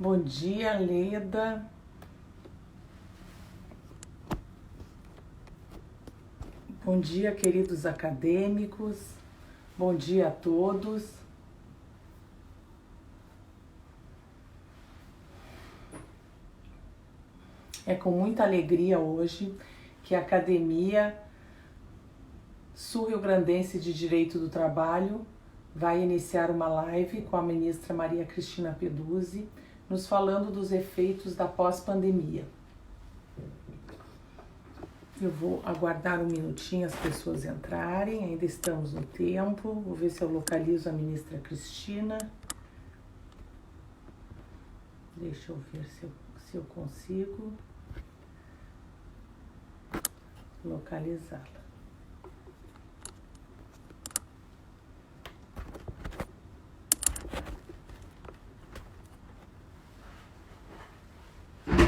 Bom dia, Leda. Bom dia, queridos acadêmicos. Bom dia a todos. É com muita alegria hoje que a Academia Sul-Rio-Grandense de Direito do Trabalho vai iniciar uma live com a ministra Maria Cristina Peduzzi, nos falando dos efeitos da pós-pandemia. Eu vou aguardar um minutinho as pessoas entrarem, ainda estamos no tempo. Vou ver se eu localizo a ministra Cristina. Deixa eu ver se eu consigo localizá-la.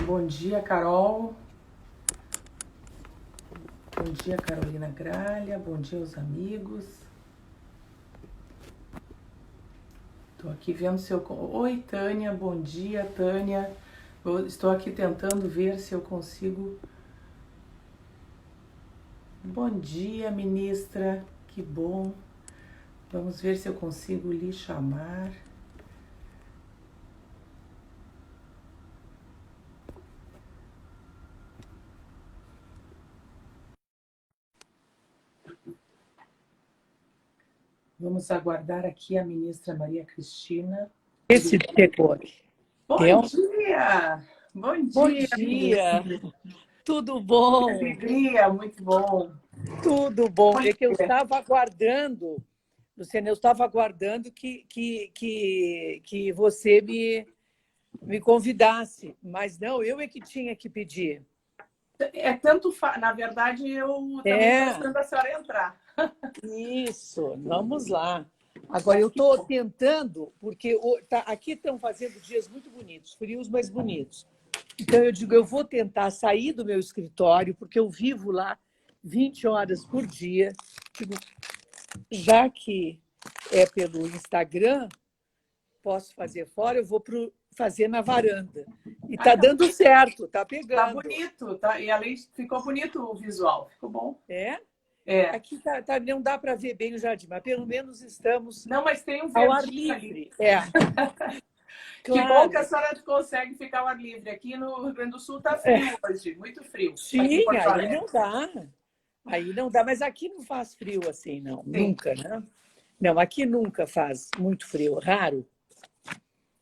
Bom dia, Carol. Bom dia, Carolina Gralha. Bom dia aos amigos. Estou aqui vendo se eu... Oi, Tânia. Bom dia, Tânia. Estou aqui tentando ver se eu consigo... Bom dia, ministra. Que bom. Vamos ver se eu consigo lhe chamar. Vamos aguardar aqui a ministra Maria Cristina. Esse decor. Bom dia! Bom dia! Bom dia! Tudo bom? Que alegria, muito bom. Tudo bom. É que eu estava aguardando, Luciana, eu estava aguardando que você me convidasse, mas não, eu é que tinha que pedir. Na verdade, eu também estou esperando a senhora entrar. Isso, vamos lá. Agora, eu estou tentando, porque aqui estão fazendo dias muito bonitos, frios, mas bonitos. Então, eu digo, eu vou tentar sair do meu escritório, porque eu vivo lá 20 horas por dia. Digo, já que é pelo Instagram, posso fazer fora, eu vou fazer na varanda. E está dando certo, está pegando. Está bonito, tá? E além ficou bonito o visual, ficou bom. É? É. Aqui não dá para ver bem o jardim, mas pelo menos estamos não, mas tem um ao ar livre. É. Que bom que a senhora consegue ficar ao ar livre. Aqui no Rio Grande do Sul está frio hoje, muito frio. Sim, aí não dá. Aí não dá, mas aqui não faz frio assim, não. Sim. Nunca, né? Não, aqui nunca faz muito frio, raro.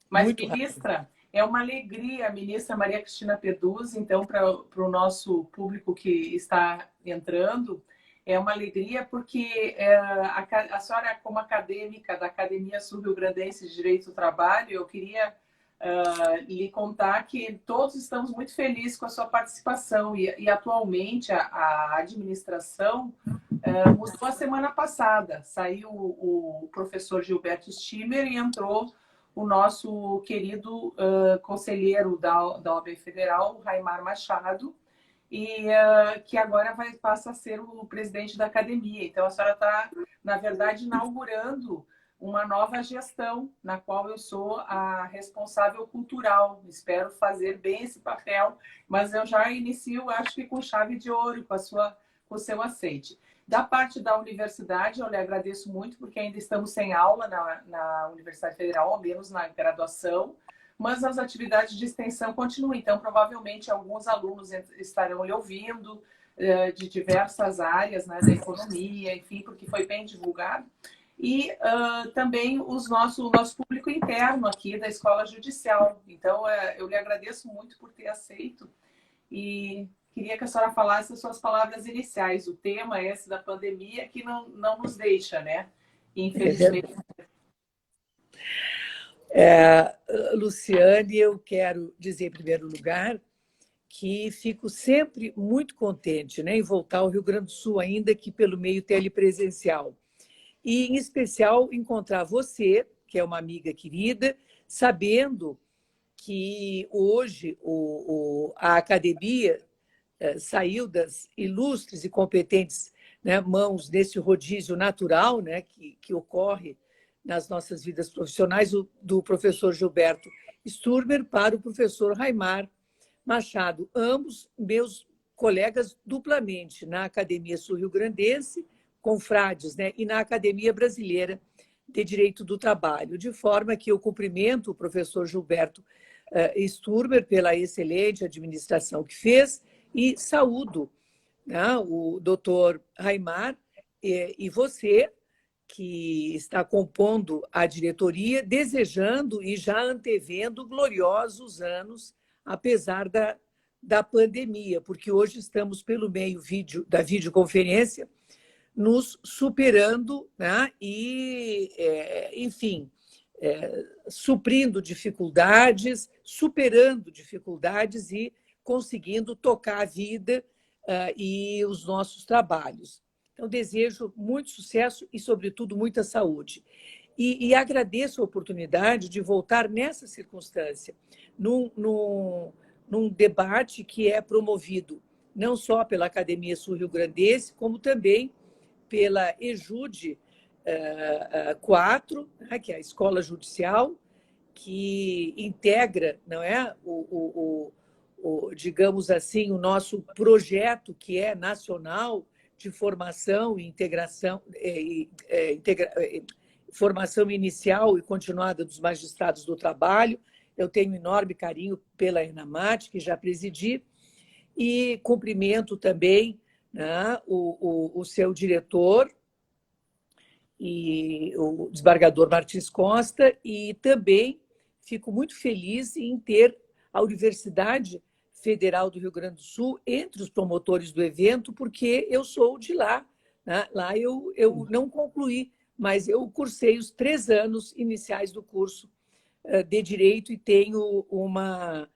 Mas, muito ministra, raro. É uma alegria, a ministra Maria Cristina Peduzzi, então, para o nosso público que está entrando, é uma alegria porque a senhora, como acadêmica da Academia Sul-Rio-Grandense de Direito do Trabalho, eu queria lhe contar que todos estamos muito felizes com a sua participação e atualmente a administração mudou a semana passada. Saiu o professor Gilberto Stimmer e entrou o nosso querido conselheiro da OAB Federal, Raimar Machado, e que agora passa a ser o presidente da academia. Então, a senhora está, na verdade, inaugurando uma nova gestão, na qual eu sou a responsável cultural. Espero fazer bem esse papel, mas eu já inicio, acho que com chave de ouro, com o seu aceite. Da parte da universidade, eu lhe agradeço muito, porque ainda estamos sem aula na Universidade Federal, ao menos na graduação, mas as atividades de extensão continuam. Então, provavelmente, alguns alunos estarão lhe ouvindo de diversas áreas, né, da economia, enfim, porque foi bem divulgado. E também o nosso público interno aqui da Escola Judicial. Então, eu lhe agradeço muito por ter aceito e queria que a senhora falasse as suas palavras iniciais. O tema é esse da pandemia que não nos deixa, né? Infelizmente. Luciane, eu quero dizer, em primeiro lugar, que fico sempre muito contente, né, em voltar ao Rio Grande do Sul, ainda que pelo meio telepresencial. E, em especial, encontrar você, que é uma amiga querida, sabendo que hoje a academia saiu das ilustres e competentes, né, mãos desse rodízio natural, né, que ocorre nas nossas vidas profissionais, do professor Gilberto Sturmer para o professor Raimar Machado, ambos meus colegas duplamente na Academia Sul-Rio-Grandense, confrades, né, e na Academia Brasileira de Direito do Trabalho, de forma que eu cumprimento o professor Gilberto Sturmer pela excelente administração que fez e saúdo, né, o doutor Raimar e você, que está compondo a diretoria, desejando e já antevendo gloriosos anos, apesar da pandemia, porque hoje estamos pelo meio da videoconferência, nos superando, né? E, enfim, suprindo dificuldades, superando dificuldades e conseguindo tocar a vida e os nossos trabalhos. Então, desejo muito sucesso e, sobretudo, muita saúde. E agradeço a oportunidade de voltar nessa circunstância, num debate que é promovido não só pela Academia Sul-Rio-Grandense, como também pela EJUD 4, né, que é a Escola Judicial, que integra, não é, digamos assim, o nosso projeto que é nacional de formação e integração, formação inicial e continuada dos magistrados do trabalho. Eu tenho enorme carinho pela ENAMAT, que já presidi, e cumprimento também, né, o seu diretor, e o desembargador Martins Costa, e também fico muito feliz em ter a Universidade Federal do Rio Grande do Sul entre os promotores do evento, porque eu sou de lá, né? Lá eu não concluí, mas eu cursei os 3 anos iniciais do curso de Direito e tenho uma,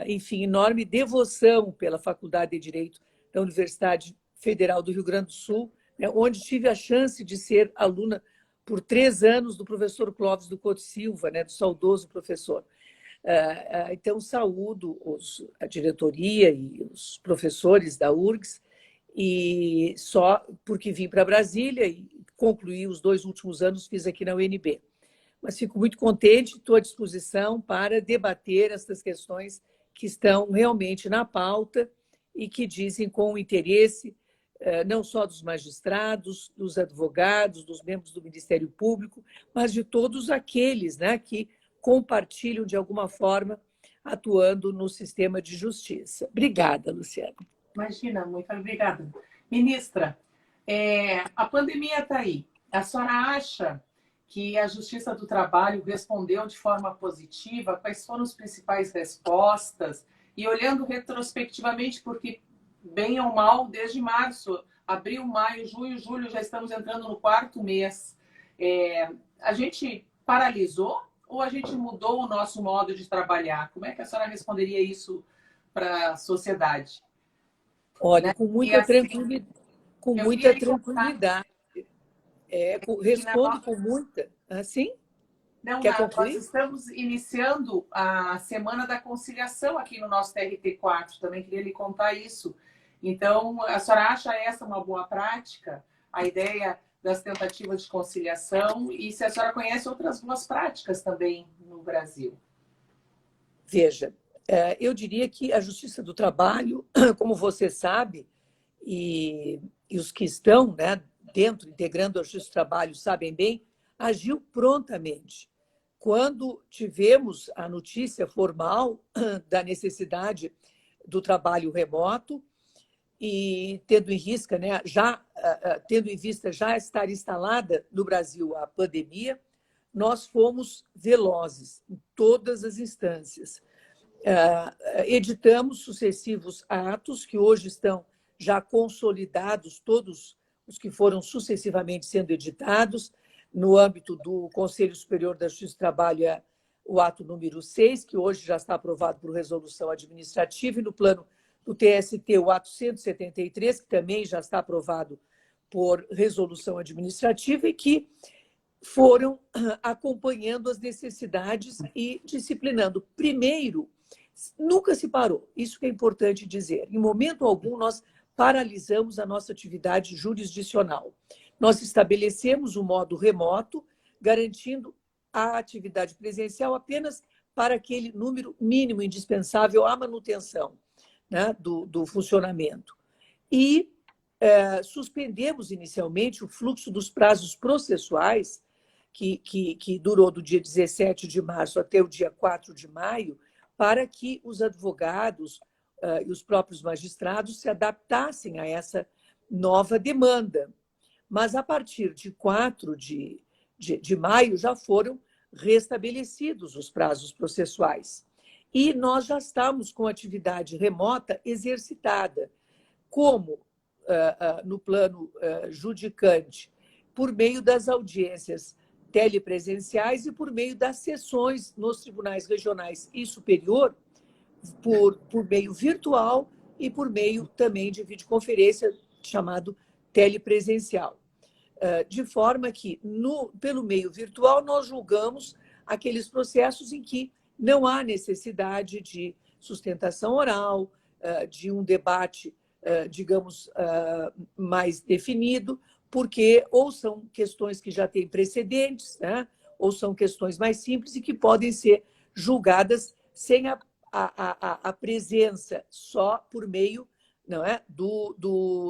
enfim, enorme devoção pela Faculdade de Direito da Universidade Federal do Rio Grande do Sul, onde tive a chance de ser aluna por 3 anos do professor Clóvis do Couto Silva, né, do saudoso professor. Então, saúdo a diretoria e os professores da URGS, e só porque vim para Brasília e concluí os 2 últimos anos, fiz aqui na UNB. Mas fico muito contente, estou à disposição para debater essas questões que estão realmente na pauta e que dizem com interesse não só dos magistrados, dos advogados, dos membros do Ministério Público, mas de todos aqueles, né, que compartilham, de alguma forma, atuando no sistema de justiça. Obrigada, Luciana. Imagina, muito obrigada. Ministra, a pandemia está aí. A senhora acha que a Justiça do Trabalho respondeu de forma positiva? Quais foram as principais respostas? E olhando retrospectivamente, porque bem ou mal, desde março, abril, maio, junho, julho, já estamos entrando no 4º mês. A gente paralisou ou a gente mudou o nosso modo de trabalhar? Como é que a senhora responderia isso para a sociedade? Olha, Né? com muita assim, tranquilidade. Com muita tranquilidade. Respondo com muita... Assim? Não, quer concluir? Nós estamos iniciando a Semana da Conciliação aqui no nosso TRT4. Também queria lhe contar isso. Então, a senhora acha essa uma boa prática? A ideia das tentativas de conciliação? E se a senhora conhece outras boas práticas também no Brasil? Veja, eu diria que a Justiça do Trabalho, como você sabe, e os que estão, né, dentro, integrando a Justiça do Trabalho, sabem bem, agiu prontamente. Quando tivemos a notícia formal da necessidade do trabalho remoto, e tendo em vista, né, já estar instalada no Brasil a pandemia, nós fomos velozes em todas as instâncias. Editamos sucessivos atos que hoje estão já consolidados, todos os que foram sucessivamente sendo editados. No âmbito do Conselho Superior da Justiça do Trabalho, é o ato número 6, que hoje já está aprovado por resolução administrativa, e no plano do TST, o ato 173, que também já está aprovado por resolução administrativa e que foram acompanhando as necessidades e disciplinando. Primeiro, nunca se parou, isso que é importante dizer. Em momento algum, nós paralisamos a nossa atividade jurisdicional. Nós estabelecemos o modo remoto, garantindo a atividade presencial apenas para aquele número mínimo indispensável à manutenção, né, do funcionamento. E suspendemos inicialmente o fluxo dos prazos processuais, que durou do dia 17 de março até o dia 4 de maio, para que os advogados e os próprios magistrados se adaptassem a essa nova demanda. Mas, a partir de 4 de maio, já foram restabelecidos os prazos processuais. E nós já estamos com atividade remota exercitada, como no plano judicante, por meio das audiências telepresenciais e por meio das sessões nos tribunais regionais e superior, por meio virtual e por meio também de videoconferência, chamado telepresencial. De forma que, pelo meio virtual, nós julgamos aqueles processos em que não há necessidade de sustentação oral, de um debate, digamos, mais definido, porque ou são questões que já têm precedentes, né? Ou são questões mais simples e que podem ser julgadas sem a presença, só por meio, não é,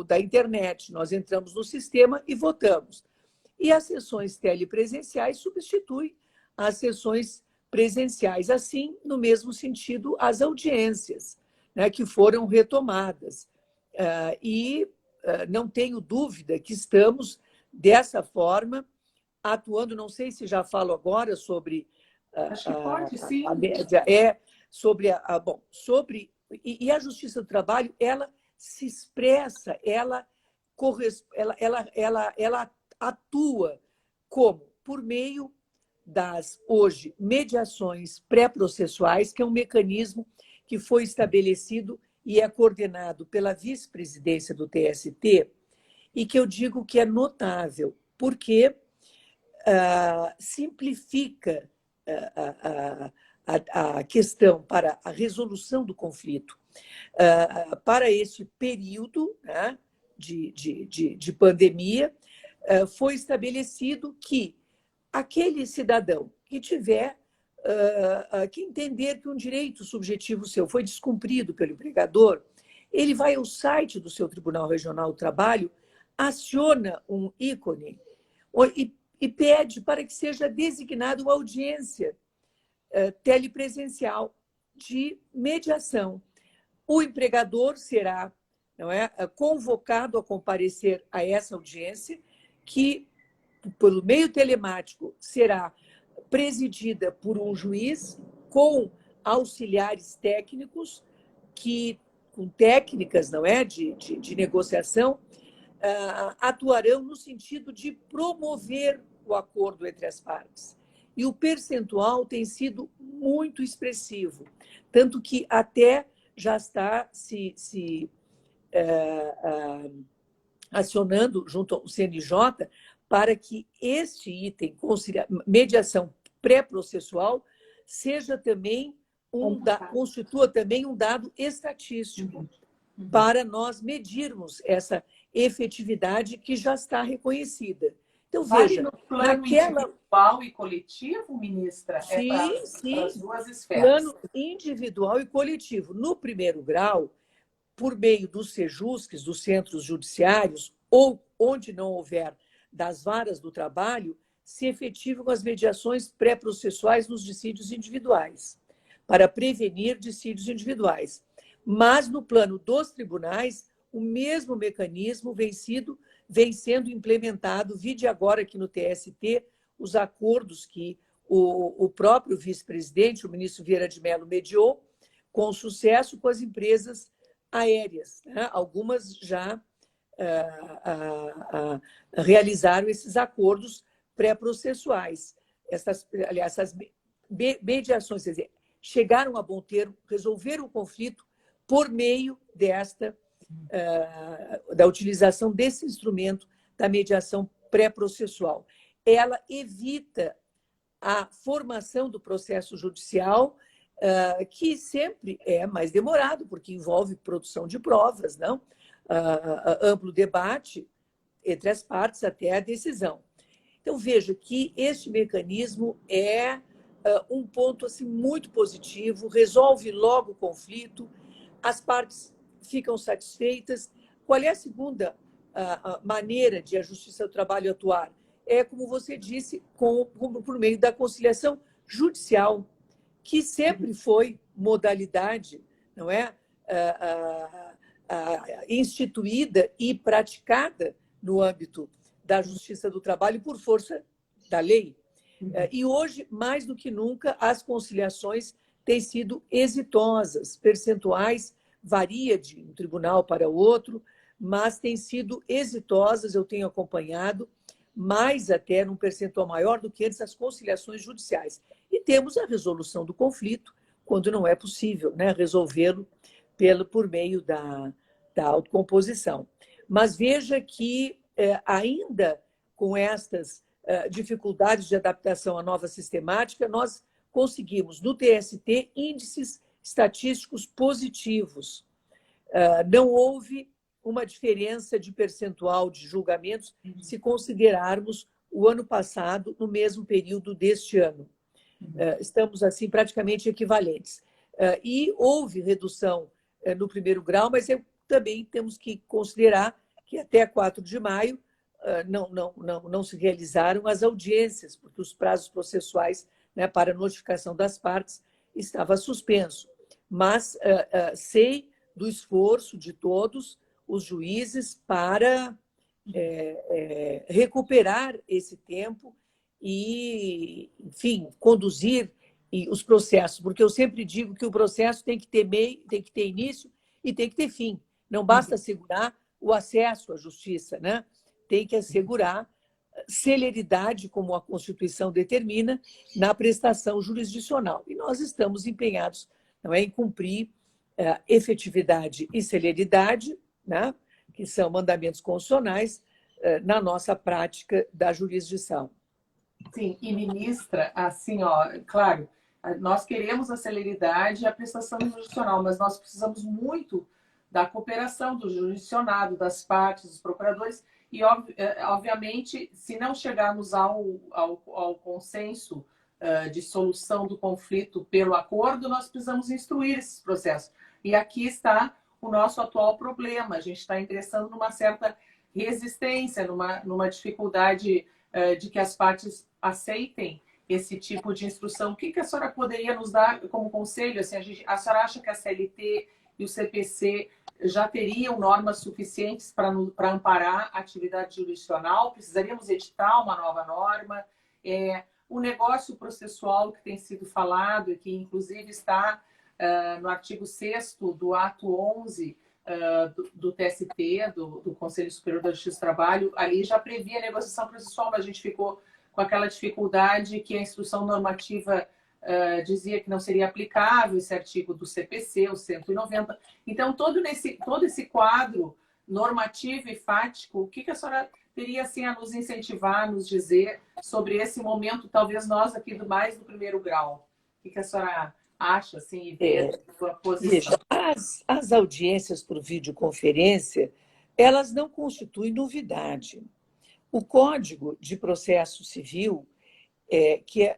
da internet. Nós entramos no sistema e votamos. E as sessões telepresenciais substituem as sessões presenciais. Assim, no mesmo sentido, as audiências, né, que foram retomadas. Não tenho dúvida que estamos, dessa forma, atuando. Não sei se já falo agora sobre... Acho que pode, sim. E a Justiça do Trabalho, ela se expressa, ela atua como? Por meio das, hoje, mediações pré-processuais, que é um mecanismo que foi estabelecido e é coordenado pela vice-presidência do TST, e que eu digo que é notável, porque simplifica a questão para a resolução do conflito. Para esse período, né, de pandemia, foi estabelecido que aquele cidadão que tiver que entender que um direito subjetivo seu foi descumprido pelo empregador, ele vai ao site do seu Tribunal Regional do Trabalho, aciona um ícone e pede para que seja designada uma audiência telepresencial de mediação. O empregador será, não é, convocado a comparecer a essa audiência, que, pelo meio telemático, será presidida por um juiz com auxiliares técnicos, com técnicas, não é, de negociação, atuarão no sentido de promover o acordo entre as partes. E o percentual tem sido muito expressivo, tanto que até já está se acionando junto ao CNJ para que este item, mediação pré-processual, seja também constitua também um dado estatístico para nós medirmos essa efetividade que já está reconhecida. Então, veja, no plano individual e coletivo, ministra? Sim, para as duas esferas. Plano individual e coletivo. No primeiro grau, por meio dos sejusques, dos centros judiciários, ou onde não houver das varas do trabalho, se efetivam as mediações pré-processuais nos dissídios individuais, para prevenir dissídios individuais. Mas, no plano dos tribunais, o mesmo mecanismo vem sendo implementado. Vide agora aqui no TST os acordos que o próprio vice-presidente, o ministro Vieira de Mello, mediou com sucesso com as empresas aéreas, né? Algumas já realizaram esses acordos pré-processuais. Essas mediações, quer dizer, chegaram a bom termo, resolveram o conflito por meio da utilização desse instrumento da mediação pré-processual. Ela evita a formação do processo judicial, que sempre é mais demorado, porque envolve produção de provas, amplo debate entre as partes até a decisão. Então, veja que este mecanismo é um ponto assim, muito positivo, resolve logo o conflito, as partes ficam satisfeitas. Qual é a segunda maneira de a Justiça do Trabalho atuar? É, como você disse, por meio da conciliação judicial, que sempre foi modalidade, não é? Instituída e praticada no âmbito da Justiça do Trabalho por força da lei. E hoje, mais do que nunca, as conciliações têm sido exitosas. Percentuais varia de um tribunal para outro, mas têm sido exitosas, eu tenho acompanhado, mais até num percentual maior do que antes as conciliações judiciais. E temos a resolução do conflito, quando não é possível, né, resolvê-lo por meio da autocomposição. Mas veja que, ainda com estas dificuldades de adaptação à nova sistemática, nós conseguimos, no TST, índices estatísticos positivos. Não houve uma diferença de percentual de julgamentos se considerarmos o ano passado no mesmo período deste ano. Estamos, assim, praticamente equivalentes. E houve redução no primeiro grau, mas também temos que considerar que até 4 de maio não se realizaram as audiências, porque os prazos processuais, né, para notificação das partes estava suspenso. Mas sei do esforço de todos os juízes para recuperar esse tempo e, enfim, conduzir os processos, porque eu sempre digo que o processo tem que ter meio, tem que ter início e tem que ter fim. Não basta assegurar o acesso à justiça, né? Tem que assegurar celeridade, como a Constituição determina, na prestação jurisdicional. E nós estamos empenhados, não é, em cumprir efetividade e celeridade, né, que são mandamentos constitucionais, na nossa prática da jurisdição. Sim, e ministra, assim, ó, claro, nós queremos a celeridade e a prestação jurisdicional, mas nós precisamos muito da cooperação do jurisdicionado, das partes, dos procuradores, e, obviamente, se não chegarmos ao consenso de solução do conflito pelo acordo, nós precisamos instruir esses processos. E aqui está o nosso atual problema. A gente está ingressando numa certa resistência, numa dificuldade de que as partes aceitem esse tipo de instrução. O que a senhora poderia nos dar como conselho? Assim, a senhora acha que a CLT e o CPC já teriam normas suficientes para amparar a atividade jurisdicional? Precisaríamos editar uma nova norma? O negócio processual que tem sido falado e que, inclusive, está no artigo 6º do ato 11 do TST, do Conselho Superior da Justiça do Trabalho, ali já previa a negociação processual, mas a gente ficou com aquela dificuldade que a instrução normativa dizia que não seria aplicável esse artigo do CPC, o 190. Então, todo esse quadro normativo e fático, o que a senhora teria assim, a nos incentivar, a nos dizer sobre esse momento, talvez nós aqui mais do primeiro grau? O que a senhora acha, assim, e vê a sua posição? As audiências por videoconferência, elas não constituem novidade. O Código de Processo Civil, que é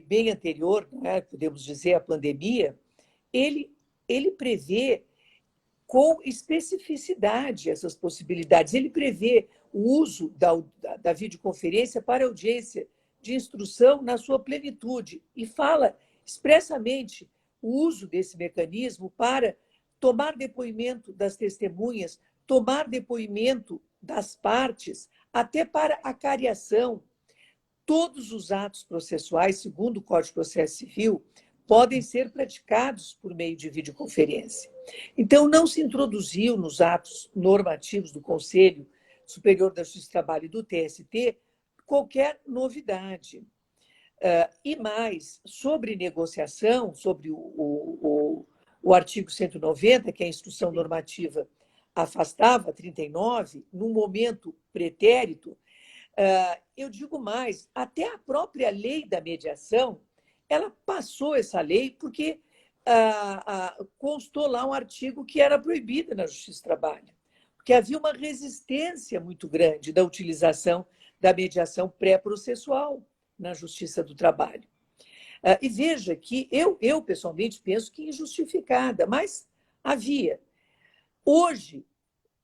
bem anterior, né, podemos dizer, à pandemia, ele prevê com especificidade essas possibilidades. Ele prevê o uso da videoconferência para audiência de instrução na sua plenitude e fala expressamente o uso desse mecanismo para tomar depoimento das testemunhas, tomar depoimento das partes, até para a cariação. Todos os atos processuais, segundo o Código de Processo Civil, podem ser praticados por meio de videoconferência. Então, não se introduziu nos atos normativos do Conselho Superior da Justiça do Trabalho e do TST qualquer novidade. E mais, sobre negociação, sobre o artigo 190, que é a instrução normativa afastava, 39, num momento pretérito, eu digo mais, até a própria lei da mediação, ela passou essa lei porque constou lá um artigo que era proibido na Justiça do Trabalho, porque havia uma resistência muito grande da utilização da mediação pré-processual na Justiça do Trabalho. E veja que eu pessoalmente penso que injustificada, mas havia. Hoje,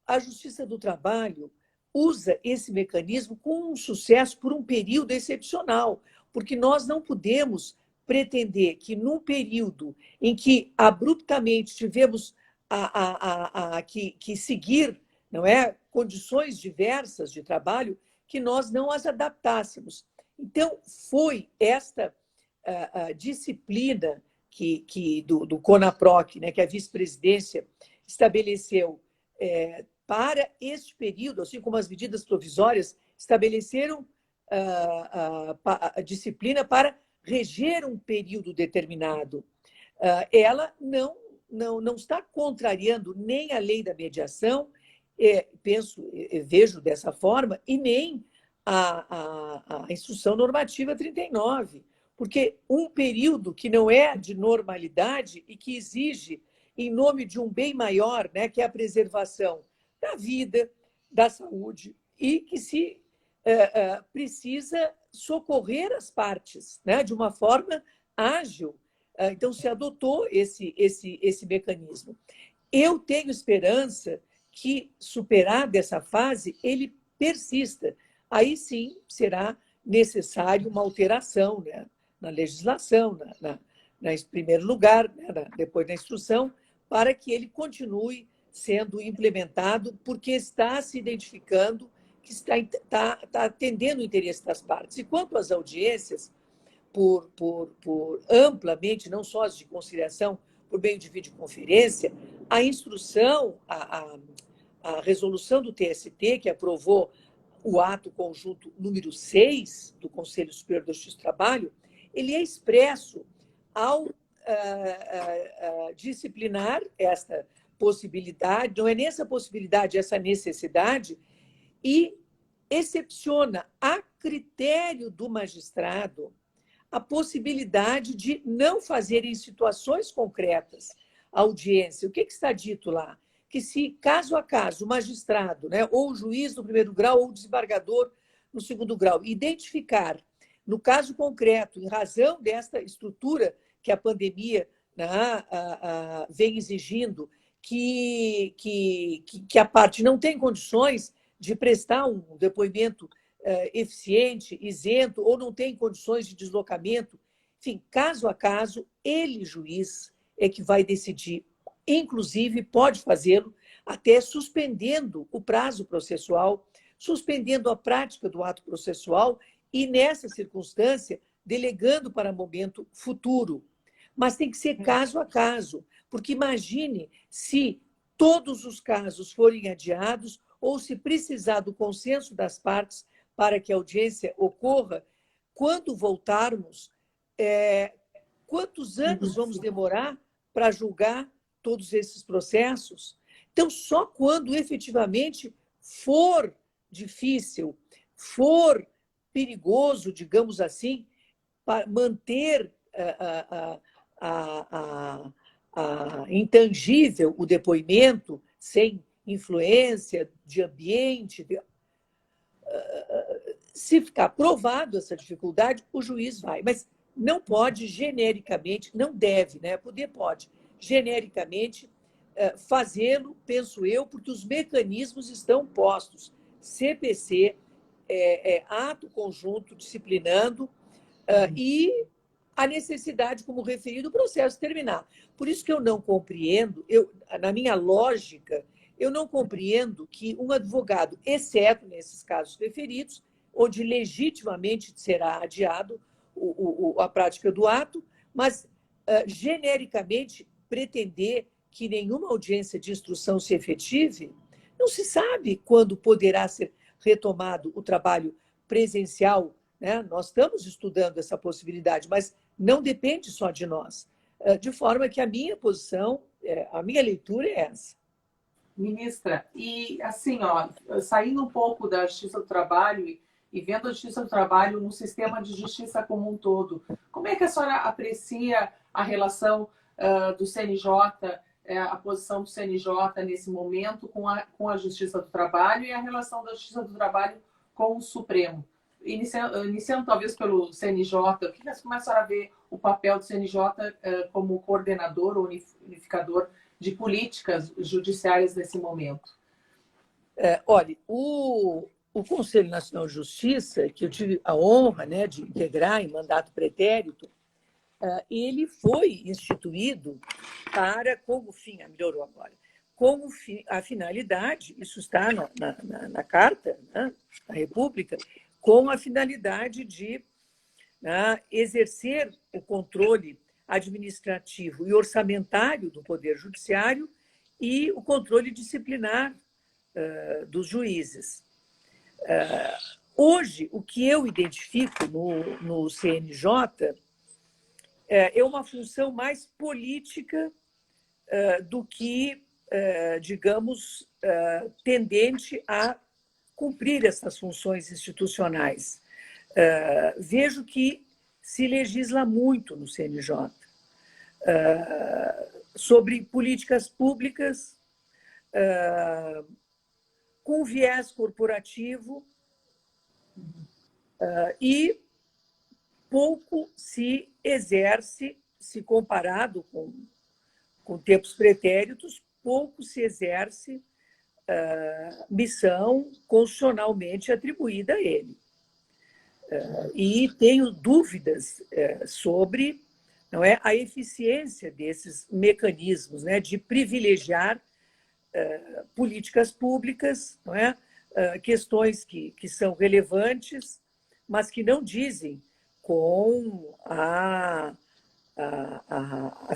a Justiça do Trabalho usa esse mecanismo com um sucesso por um período excepcional, porque nós não podemos pretender que, num período em que abruptamente tivemos que seguir, não é, condições diversas de trabalho, que nós não as adaptássemos. Então, foi esta a disciplina do CONAPROC, né, que a vice-presidência estabeleceu para este período, assim como as medidas provisórias estabeleceram a disciplina para reger um período determinado. Ela não está contrariando nem a lei da mediação, vejo dessa forma, e nem a Instrução Normativa 39, porque um período que não é de normalidade e que exige, em nome de um bem maior, né, que é a preservação da vida, da saúde, e que se precisa socorrer as partes, né, de uma forma ágil. Então, se adotou esse mecanismo. Eu tenho esperança que, superada essa fase, ele persista. Aí sim será necessário uma alteração, né, na legislação, em primeiro lugar, né, depois da instrução, para que ele continue sendo implementado, porque está se identificando que está atendendo o interesse das partes. E quanto às audiências, por amplamente, não só as de conciliação, por meio de videoconferência, a instrução, a resolução do TST, que aprovou o ato conjunto número 6 do Conselho Superior da Justiça do Trabalho, ele é expresso ao disciplinar esta possibilidade, não é nem essa possibilidade, essa necessidade, e excepciona, a critério do magistrado, a possibilidade de não fazer em situações concretas a audiência. O que está dito lá? Que se, caso a caso, o magistrado, né, ou o juiz no primeiro grau, ou o desembargador no segundo grau, identificar, no caso concreto, em razão desta estrutura que a pandemia, né, vem exigindo, que a parte não tem condições de prestar um depoimento eficiente, isento, ou não tem condições de deslocamento. Enfim, caso a caso, ele, juiz, é que vai decidir. Inclusive, pode fazê-lo até suspendendo o prazo processual, suspendendo a prática do ato processual e, nessa circunstância, delegando para momento futuro. Mas tem que ser caso a caso, porque imagine se todos os casos forem adiados ou se precisar do consenso das partes para que a audiência ocorra, quando voltarmos, quantos anos vamos demorar para julgar todos esses processos? Então, só quando efetivamente for difícil, for perigoso, digamos assim, para manter intangível o depoimento, sem influência de ambiente, se ficar provado essa dificuldade, o juiz vai. Mas não pode genericamente, não deve, né? Poder pode, genericamente, fazê-lo, penso eu, porque os mecanismos estão postos. CPC, ato conjunto disciplinando, e a necessidade, como referido, do processo terminar. Por isso que eu não compreendo, na minha lógica, eu não compreendo que um advogado, exceto nesses casos referidos, onde legitimamente será adiado a prática do ato, mas genericamente pretender que nenhuma audiência de instrução se efetive, não se sabe quando poderá ser retomado o trabalho presencial, né? Nós estamos estudando essa possibilidade, mas não depende só de nós. De forma que a minha posição, a minha leitura é essa. Ministra, e assim, saindo um pouco da Justiça do Trabalho e vendo a Justiça do Trabalho no sistema de justiça como um todo, como é que a senhora aprecia a relação do CNJ, a posição do CNJ nesse momento com a Justiça do Trabalho e a relação da Justiça do Trabalho com o Supremo. Iniciando talvez pelo CNJ, como a senhora vê o papel do CNJ como coordenador ou unificador de políticas judiciárias nesse momento? Olha, o Conselho Nacional de Justiça, que eu tive a honra, né, de integrar em mandato pretérito, ele foi instituído como fim, melhorou agora, como a finalidade, isso está na Carta, né, da República, com a finalidade de, né, exercer o controle administrativo e orçamentário do Poder Judiciário e o controle disciplinar dos juízes. Hoje, o que eu identifico no CNJ é uma função mais política do que, digamos, tendente a cumprir essas funções institucionais. Vejo que se legisla muito no CNJ sobre políticas públicas com viés corporativo e pouco se exerce, se comparado com tempos pretéritos, pouco se exerce missão constitucionalmente atribuída a ele. E tenho dúvidas sobre, não é, a eficiência desses mecanismos, né, de privilegiar políticas públicas, não é, questões que são relevantes, mas que não dizem com a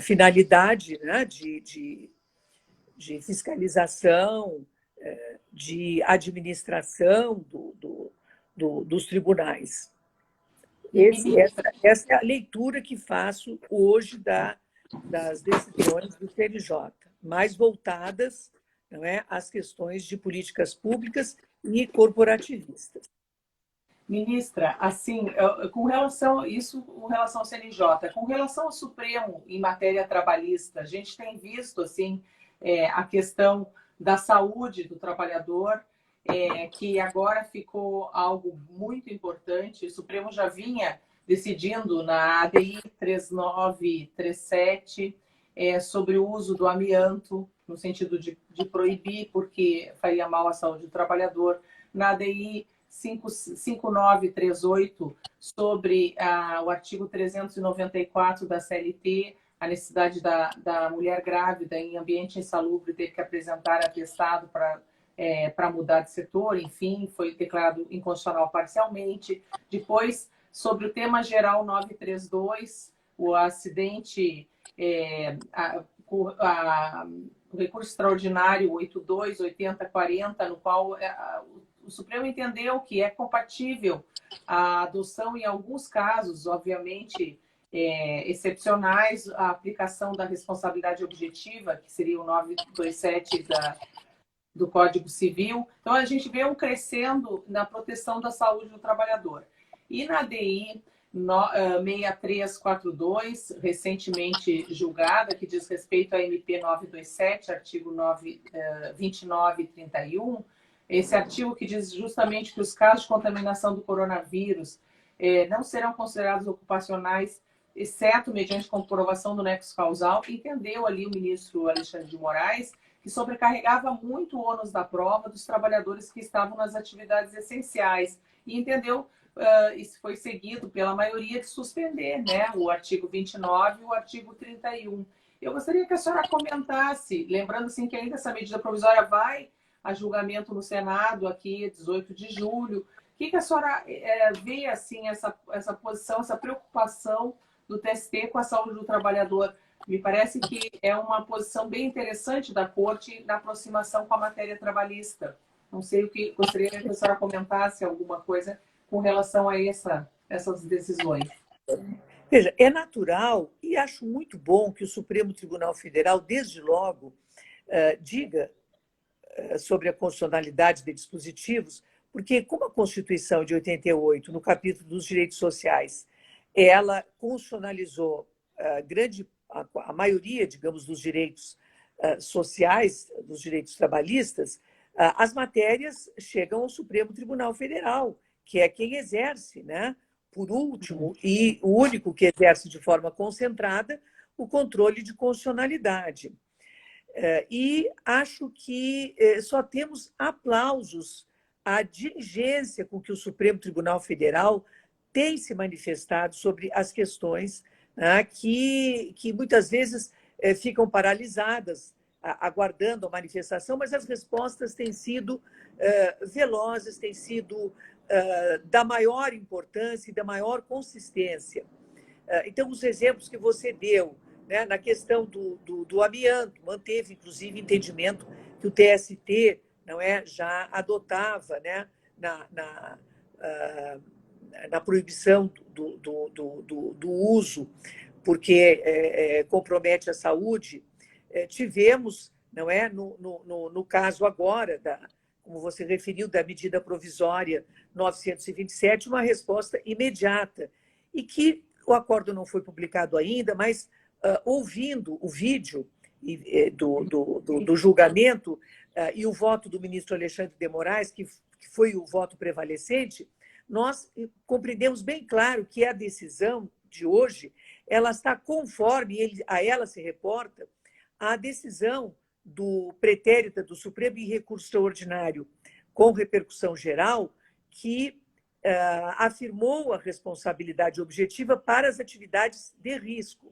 finalidade, né, de fiscalização, de administração dos tribunais. Essa é a leitura que faço hoje das decisões do CNJ, mais voltadas, não é, às questões de políticas públicas e corporativistas. Ministra, assim, com relação ao CNJ, com relação ao Supremo em matéria trabalhista, a gente tem visto assim a questão da saúde do trabalhador, que agora ficou algo muito importante. O Supremo já vinha decidindo na ADI 3937 sobre o uso do amianto, no sentido de proibir, porque faria mal à saúde do trabalhador. Na ADI 5938, sobre o artigo 394 da CLT, a necessidade da mulher grávida em ambiente insalubre ter que apresentar atestado para mudar de setor, enfim, foi declarado inconstitucional parcialmente. Depois, sobre o tema geral 932, o acidente, o recurso extraordinário 828040, no qual o Supremo entendeu que é compatível a adoção, em alguns casos, obviamente, excepcionais, a aplicação da responsabilidade objetiva, que seria o 927 do Código Civil. Então, a gente vê um crescendo na proteção da saúde do trabalhador. E na DI 6342, recentemente julgada, que diz respeito à MP 927, artigo 29 e 31, esse artigo que diz justamente que os casos de contaminação do coronavírus não serão considerados ocupacionais, exceto mediante comprovação do nexo causal. Entendeu ali o ministro Alexandre de Moraes que sobrecarregava muito o ônus da prova dos trabalhadores que estavam nas atividades essenciais. E entendeu, isso foi seguido pela maioria, de suspender, né, o artigo 29 e o artigo 31. Eu gostaria que a senhora comentasse, lembrando assim, que ainda essa medida provisória vai a julgamento no Senado, aqui, 18 de julho. O que a senhora vê, assim, essa posição, essa preocupação do TST com a saúde do trabalhador? Me parece que é uma posição bem interessante da Corte na aproximação com a matéria trabalhista. Não sei o que gostaria que a senhora comentasse alguma coisa com relação a essas decisões. Veja, é natural e acho muito bom que o Supremo Tribunal Federal, desde logo, diga sobre a constitucionalidade de dispositivos, porque como a Constituição de 88, no capítulo dos direitos sociais, ela constitucionalizou a maioria, digamos, dos direitos sociais, dos direitos trabalhistas, as matérias chegam ao Supremo Tribunal Federal, que é quem exerce, né, por último, e o único que exerce de forma concentrada, o controle de constitucionalidade. E acho que só temos aplausos à diligência com que o Supremo Tribunal Federal tem se manifestado sobre as questões, né, que muitas vezes ficam paralisadas, aguardando a manifestação, mas as respostas têm sido velozes, têm sido da maior importância e da maior consistência. Então, os exemplos que você deu, né, na questão do amianto, manteve, inclusive, entendimento que o TST não é, já adotava, né, na proibição do uso, porque compromete a saúde. Tivemos, não é, no caso agora, como você referiu, da medida provisória 927, uma resposta imediata, e que o acordo não foi publicado ainda, mas ouvindo o vídeo do julgamento e o voto do ministro Alexandre de Moraes, que foi o voto prevalecente, nós compreendemos bem claro que a decisão de hoje ela está conforme, a ela se reporta, a decisão do pretérita do Supremo em recurso extraordinário com repercussão geral, que afirmou a responsabilidade objetiva para as atividades de risco.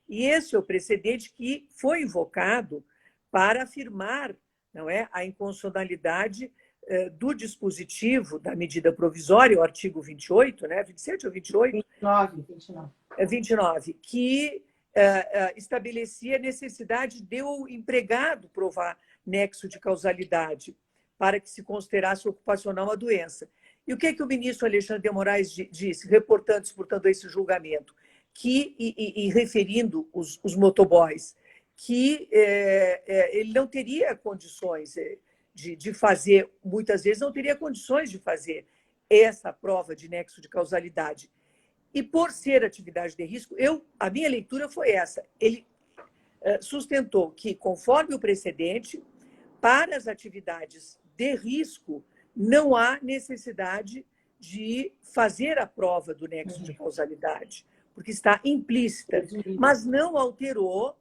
E esse é o precedente que foi invocado para afirmar, não é, a inconstitucionalidade do dispositivo da medida provisória, o artigo 28, né, 27 ou 28? 29. 29, que estabelecia a necessidade de o empregado provar nexo de causalidade para que se considerasse ocupacional a doença. E o que o ministro Alexandre de Moraes disse, reportando, portanto, esse julgamento, e referindo os motoboys, que ele não teria condições de fazer, muitas vezes não teria condições de fazer essa prova de nexo de causalidade. E por ser atividade de risco, a minha leitura foi essa. Ele sustentou que, conforme o precedente, para as atividades de risco, não há necessidade de fazer a prova do nexo de causalidade, porque está implícita, mas não alterou,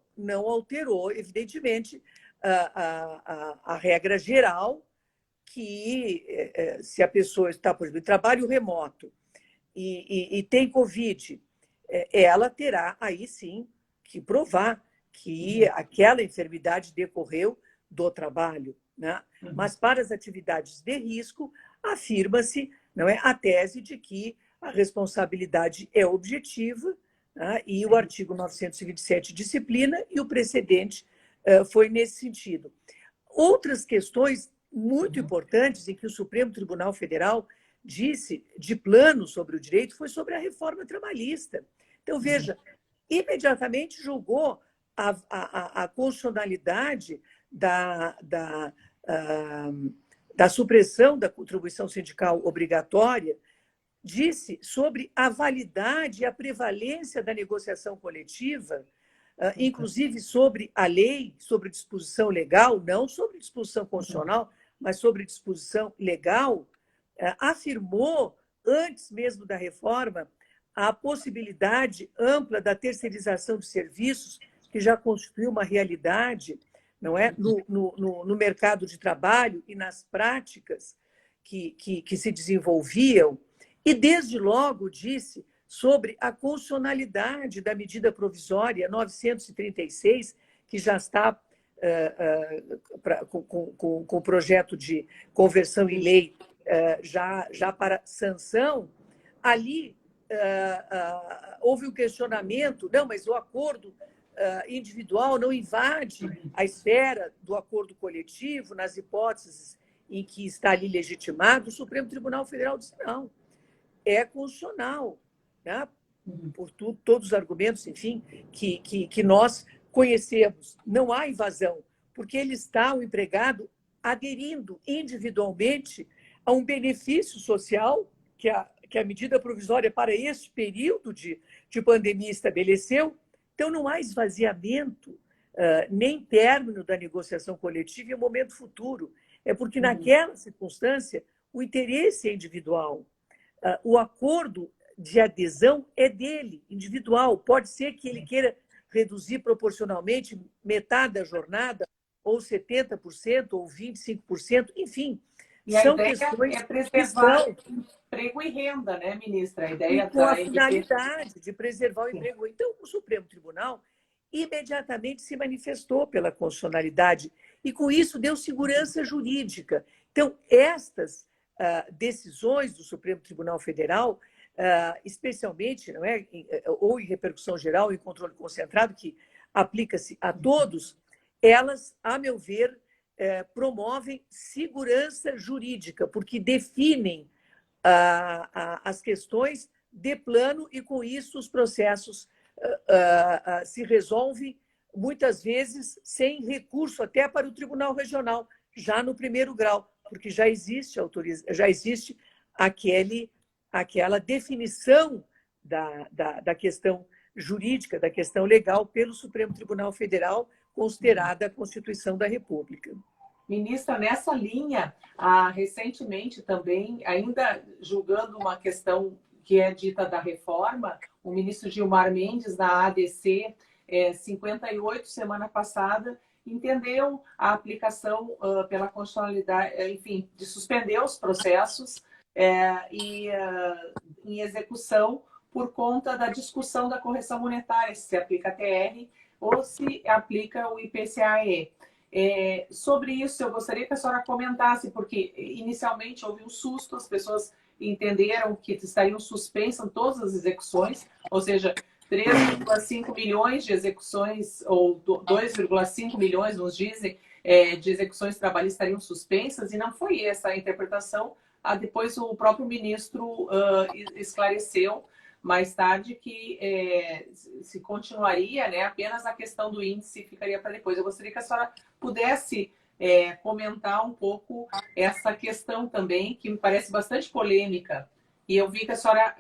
evidentemente, a regra geral que, se a pessoa está, por exemplo, em trabalho remoto e tem Covid, ela terá, aí sim, que provar que aquela enfermidade decorreu do trabalho, né? Mas para as atividades de risco, afirma-se, não é, a tese de que a responsabilidade é objetiva, né? E o artigo 927 disciplina, e o precedente foi nesse sentido. Outras questões muito importantes em que o Supremo Tribunal Federal disse de plano sobre o direito foi sobre a reforma trabalhista. Então, veja, imediatamente julgou a constitucionalidade da supressão da contribuição sindical obrigatória, disse sobre a validade e a prevalência da negociação coletiva, inclusive sobre a lei, sobre disposição legal, não sobre disposição constitucional, mas sobre disposição legal, afirmou, antes mesmo da reforma, a possibilidade ampla da terceirização de serviços, que já constituiu uma realidade, não é, no mercado de trabalho e nas práticas que se desenvolviam, e desde logo disse sobre a constitucionalidade da medida provisória 936, que já está com o projeto de conversão em lei já para sanção. Ali houve um questionamento, não, mas o acordo individual não invade a esfera do acordo coletivo, nas hipóteses em que está ali legitimado. O Supremo Tribunal Federal disse não, é constitucional, né? Por todos os argumentos, enfim, que nós conhecemos. Não há invasão, porque ele está, o empregado, aderindo individualmente a um benefício social que a medida provisória para esse período de pandemia estabeleceu. Então, não há esvaziamento, nem término da negociação coletiva em um momento futuro. É porque, naquela circunstância, o interesse é individual. O acordo de adesão é dele, individual. Pode ser que ele queira reduzir proporcionalmente metade da jornada, ou 70%, ou 25%, enfim. E a São ideia questões é que preservar são... emprego e renda, né, ministra? A E ideia com a da MP. finalidade de preservar o emprego. Então, o Supremo Tribunal imediatamente se manifestou pela constitucionalidade e, com isso, deu segurança jurídica. Então, estas decisões do Supremo Tribunal Federal, especialmente, não é, ou em repercussão geral, em controle concentrado, que aplica-se a todos, elas, a meu ver, promovem segurança jurídica, porque definem as questões de plano e, com isso, os processos se resolvem, muitas vezes, sem recurso até para o Tribunal Regional, já no primeiro grau, porque já existe aquela definição da questão jurídica, da questão legal, pelo Supremo Tribunal Federal, considerada a Constituição da República. Ministra, nessa linha, recentemente também, ainda julgando uma questão que é dita da reforma, o ministro Gilmar Mendes, na ADC 58, semana passada, entendeu a aplicação pela constitucionalidade, enfim, de suspender os processos em execução por conta da discussão da correção monetária, se aplica a TR ou se aplica o IPCA-E. Sobre isso, eu gostaria que a senhora comentasse, porque inicialmente houve um susto, as pessoas entenderam que estariam suspensas todas as execuções, ou seja, 3,5 milhões de execuções, ou 2,5 milhões, nos dizem, de execuções trabalhistas estariam suspensas, e não foi essa a interpretação. Depois o próprio ministro esclareceu mais tarde que se continuaria, né, apenas a questão do índice ficaria para depois. Eu gostaria que a senhora pudesse comentar um pouco essa questão também, que me parece bastante polêmica. E eu vi que a senhora,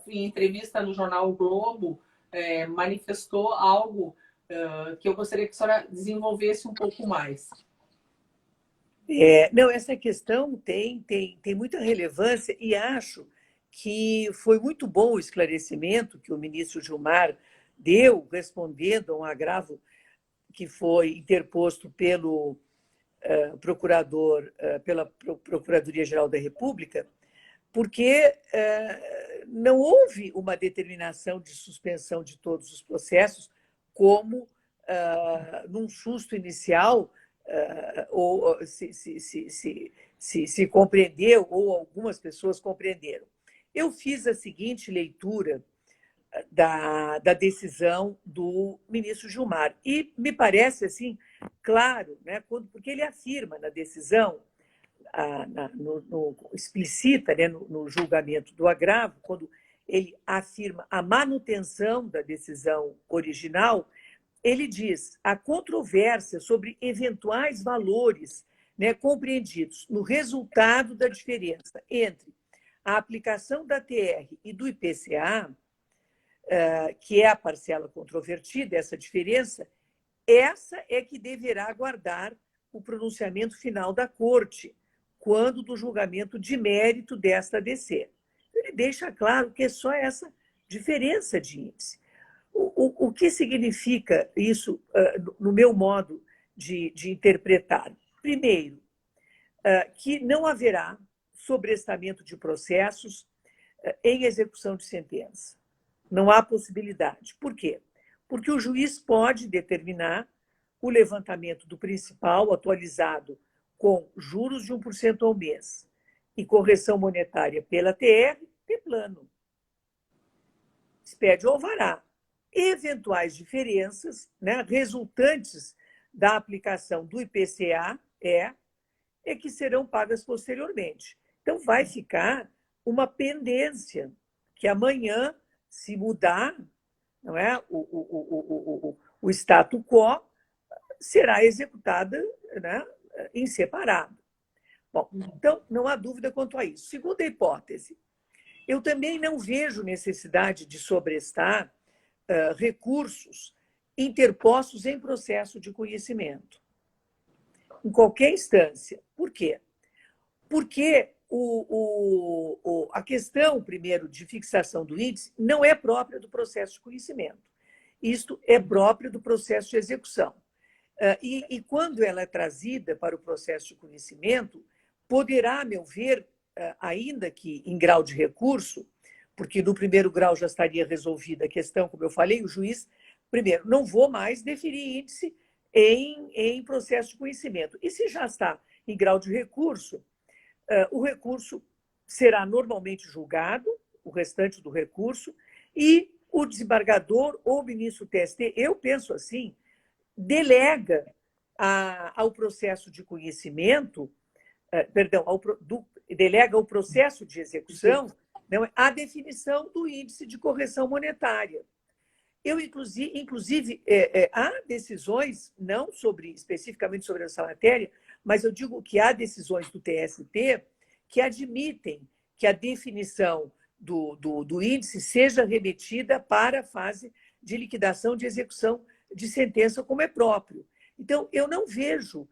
em entrevista no jornal o Globo, manifestou algo que eu gostaria que a senhora desenvolvesse um pouco mais. Não, essa questão tem muita relevância e acho que foi muito bom o esclarecimento que o ministro Gilmar deu, respondendo a um agravo que foi interposto pelo pela Procuradoria-Geral da República, porque não houve uma determinação de suspensão de todos os processos, como, num susto inicial, ou se compreendeu, ou algumas pessoas compreenderam. Eu fiz a seguinte leitura da decisão do ministro Gilmar, e me parece assim claro, né, porque ele afirma na decisão, explicita, né, no julgamento do agravo, quando ele afirma a manutenção da decisão original, ele diz: a controvérsia sobre eventuais valores, né, compreendidos no resultado da diferença entre a aplicação da TR e do IPCA, que é a parcela controvertida, essa diferença, essa é que deverá aguardar o pronunciamento final da Corte, quando do julgamento de mérito desta ADC. Ele deixa claro que é só essa diferença de índice. O que significa isso, no meu modo de interpretar? Primeiro, que não haverá sobrestamento de processos em execução de sentença. Não há possibilidade. Por quê? Porque o juiz pode determinar o levantamento do principal atualizado com juros de 1% ao mês e correção monetária pela TR de plano. Expede o alvará. Eventuais diferenças, né, resultantes da aplicação do IPCA é que serão pagas posteriormente. Então, vai ficar uma pendência que amanhã, se mudar, não é, o status quo, será executada, né, em separado. Bom, então, não há dúvida quanto a isso. Segunda hipótese, eu também não vejo necessidade de sobrestar recursos interpostos em processo de conhecimento. em qualquer instância. Por quê? Porque a questão, primeiro, de fixação do índice não é própria do processo de conhecimento. Isto é próprio do processo de execução. E quando ela é trazida para o processo de conhecimento, poderá, a meu ver, ainda que em grau de recurso, porque no primeiro grau já estaria resolvida a questão, como eu falei, o juiz, primeiro, não vou mais deferir índice em processo de conhecimento. E se já está em grau de recurso, o recurso será normalmente julgado, o restante do recurso, e o desembargador ou o ministro do TST, eu penso assim, delega ao processo de conhecimento, perdão, delega ao processo de execução a definição do índice de correção monetária. Inclusive, há decisões, não especificamente sobre essa matéria, mas eu digo que há decisões do TST que admitem que a definição do índice seja remetida para a fase de liquidação de execução de sentença, como é próprio. Então, eu não vejo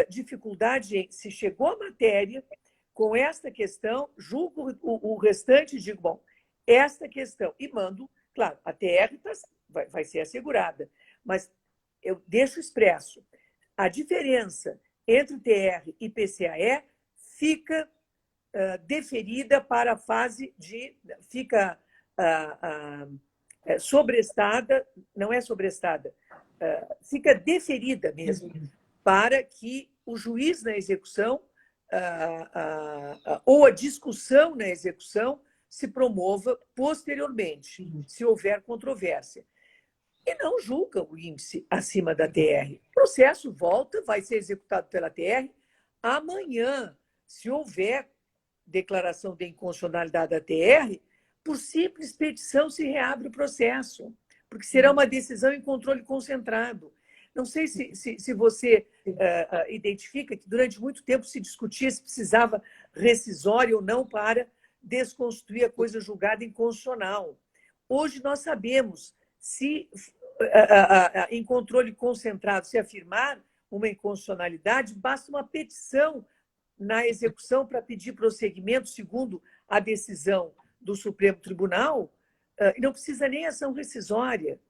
dificuldade em, se chegou a matéria com esta questão, julgo o restante e digo, bom, esta questão, e mando, claro, a TR vai ser assegurada, mas eu deixo expresso, a diferença entre TR e PCAE fica deferida para a fase de... fica sobrestada, não é sobrestada, fica deferida mesmo, para que o juiz na execução ou a discussão na execução se promova posteriormente, se houver controvérsia. E não julga o índice acima da TR. O processo volta, vai ser executado pela TR amanhã, se houver declaração de inconstitucionalidade da TR, por simples petição se reabre o processo, porque será uma decisão em controle concentrado. Não sei se você identifica que durante muito tempo se discutia se precisava rescisória ou não para desconstituir a coisa julgada inconstitucional. Hoje nós sabemos, se em controle concentrado se afirmar uma inconstitucionalidade, basta uma petição na execução para pedir prosseguimento segundo a decisão do Supremo Tribunal, e não precisa nem ação rescisória.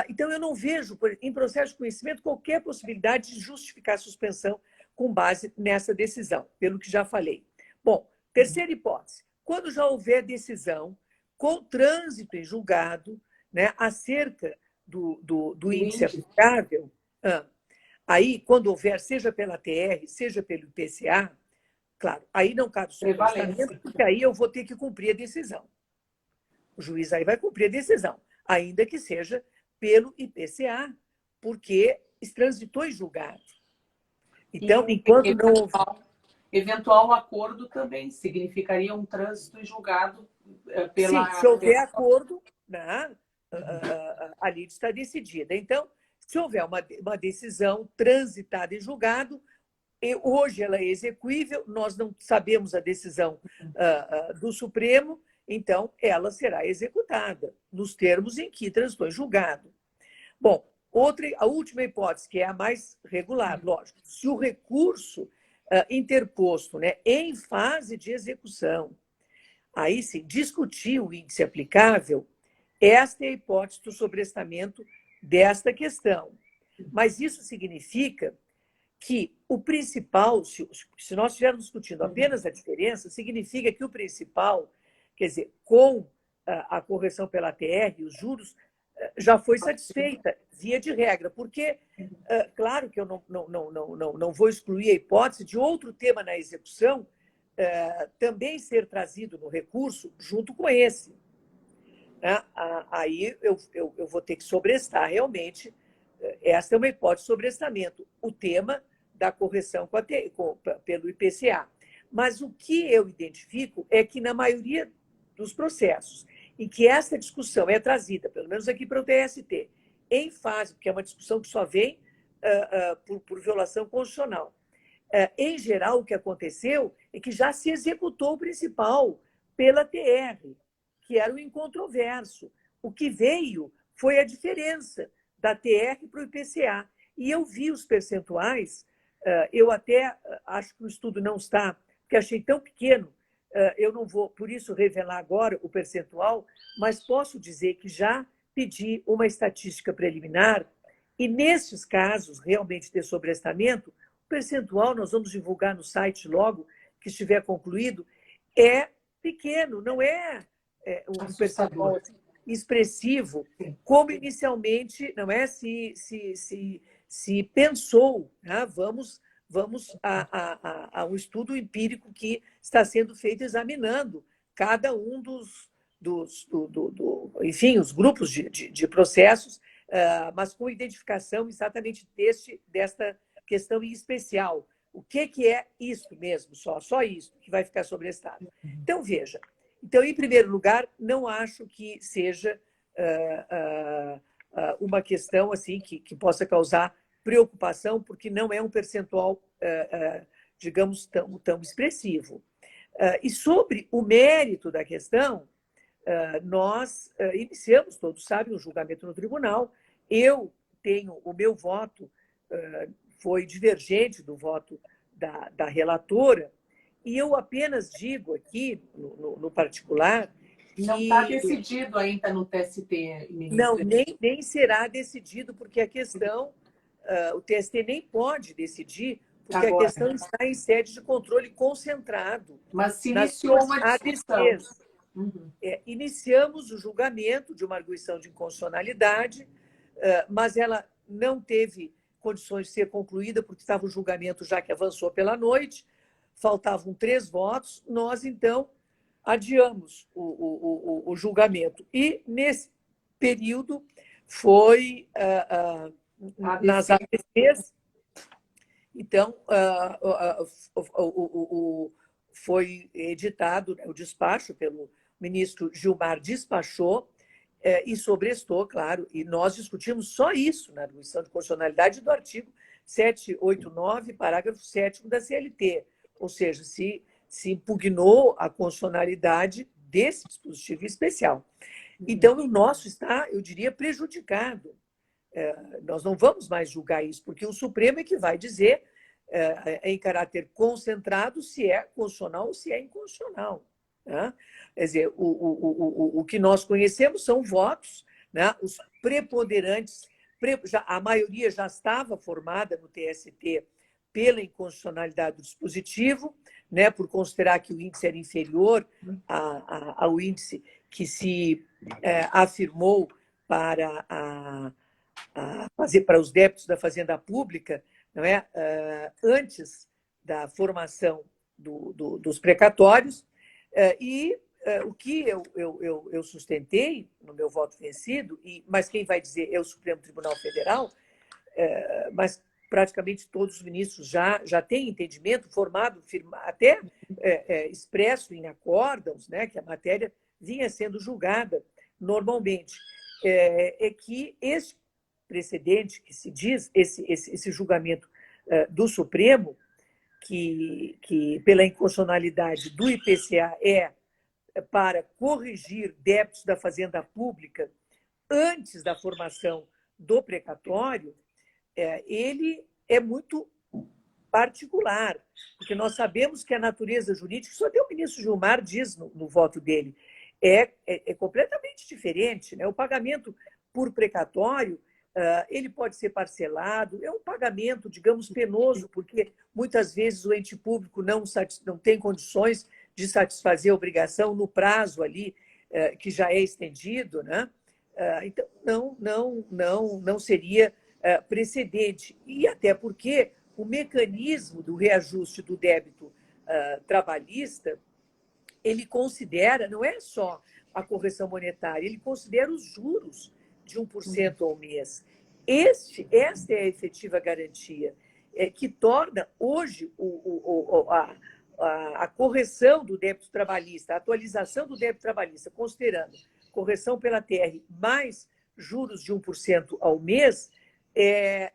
Então, eu não vejo, em processo de conhecimento, qualquer possibilidade de justificar a suspensão com base nessa decisão, pelo que já falei. Bom, terceira hipótese, quando já houver decisão com trânsito em julgado, né, acerca do índice aplicável, aí, quando houver, seja pela TR, seja pelo IPCA, claro, aí não cabe sobrestamento, porque aí eu vou ter que cumprir a decisão. O juiz aí vai cumprir a decisão, ainda que seja pelo IPCA, porque transitou em julgado. Então, enquanto não houver... Eventual acordo também significaria um trânsito em julgado pela... Sim, se houver acordo, né, a lide está decidida. Então, se houver uma decisão transitada em julgado, hoje ela é exequível, nós não sabemos a decisão do Supremo, então ela será executada nos termos em que transitou em julgado. Bom, a última hipótese, que é a mais regular, lógico, se o recurso interposto, né, em fase de execução, aí sim, discutir o índice aplicável, esta é a hipótese do sobrestamento desta questão. Mas isso significa que o principal, se nós estivermos discutindo apenas a diferença, significa que o principal, quer dizer, com a correção pela TR, os juros, já foi satisfeita, via de regra, porque, claro que eu não vou excluir a hipótese de outro tema na execução também ser trazido no recurso junto com esse. Aí eu vou ter que sobrestar realmente, essa é uma hipótese de sobrestamento, o tema da correção pelo IPCA. Mas o que eu identifico é que, na maioria dos processos em que essa discussão é trazida, pelo menos aqui para o TST, em fase, porque é uma discussão que só vem por violação constitucional, em geral, o que aconteceu é que já se executou o principal pela TR, que era o incontroverso. O que veio foi a diferença da TR para o IPCA. E eu vi os percentuais Eu até acho que o estudo não está, porque achei tão pequeno, eu não vou, por isso, revelar agora o percentual, mas posso dizer que já pedi uma estatística preliminar e, nesses casos, realmente de sobrestamento, o percentual, nós vamos divulgar no site logo que estiver concluído, é pequeno, não é um percentual expressivo, como inicialmente não é se pensou, né? Vamos a um estudo empírico que está sendo feito examinando cada um enfim, os grupos de processos, mas com identificação exatamente desta questão em especial. O que é isso mesmo, só isso que vai ficar sobrestado? Então, veja, então, em primeiro lugar, não acho que seja uma questão assim que possa causar preocupação, porque não é um percentual, digamos, tão expressivo. E sobre o mérito da questão, nós iniciamos, todos sabem, um julgamento no tribunal. Eu tenho o meu voto, foi divergente do voto da relatora, e eu apenas digo aqui, no particular, que... Não está decidido ainda no TST, ministra. Não, nem será decidido, porque a questão, o TST nem pode decidir, porque agora a questão está em sede de controle concentrado. Mas se iniciou uma discussão. Iniciamos o julgamento de uma arguição de inconstitucionalidade, mas ela não teve condições de ser concluída, porque estava o julgamento já que avançou pela noite, faltavam 3 votos, nós, então, adiamos o julgamento. E, nesse período, foi nas ADCs, então, foi editado o despacho pelo ministro Gilmar, despachou e sobrestou, claro, e nós discutimos só isso na arguição de constitucionalidade do artigo 789, parágrafo 7º da CLT, ou seja, se impugnou a constitucionalidade desse dispositivo especial. Então, o nosso está, eu diria, prejudicado. Nós não vamos mais julgar isso, porque o Supremo é que vai dizer, em caráter concentrado, se é constitucional ou se é inconstitucional. Né? Quer dizer, o que nós conhecemos são votos, né? Os preponderantes, a maioria já estava formada no TST pela inconstitucionalidade do dispositivo, né? Por considerar que o índice era inferior ao índice que se afirmou para fazer para os débitos da Fazenda Pública, não é? Antes da formação dos precatórios. E o que eu sustentei no meu voto vencido, mas quem vai dizer é o Supremo Tribunal Federal, mas praticamente todos os ministros já têm entendimento formado, até expresso em acórdãos, né, que a matéria vinha sendo julgada normalmente, é que esse precedente que se diz, esse julgamento do Supremo, que pela inconstitucionalidade do IPCA é para corrigir débitos da Fazenda Pública antes da formação do precatório, ele é muito particular, porque nós sabemos que a natureza jurídica, isso até o ministro Gilmar diz no voto dele, é completamente diferente. Né? O pagamento por precatório, ele pode ser parcelado, é um pagamento, digamos, penoso, porque muitas vezes o ente público não tem condições de satisfazer a obrigação no prazo ali, que já é estendido, né? Então, não seria precedente. E até porque o mecanismo do reajuste do débito trabalhista, ele considera, não é só a correção monetária, ele considera os juros de 1% ao mês. Esta é a efetiva garantia, que torna hoje a correção do débito trabalhista, a atualização do débito trabalhista, considerando correção pela TR mais juros de 1% ao mês,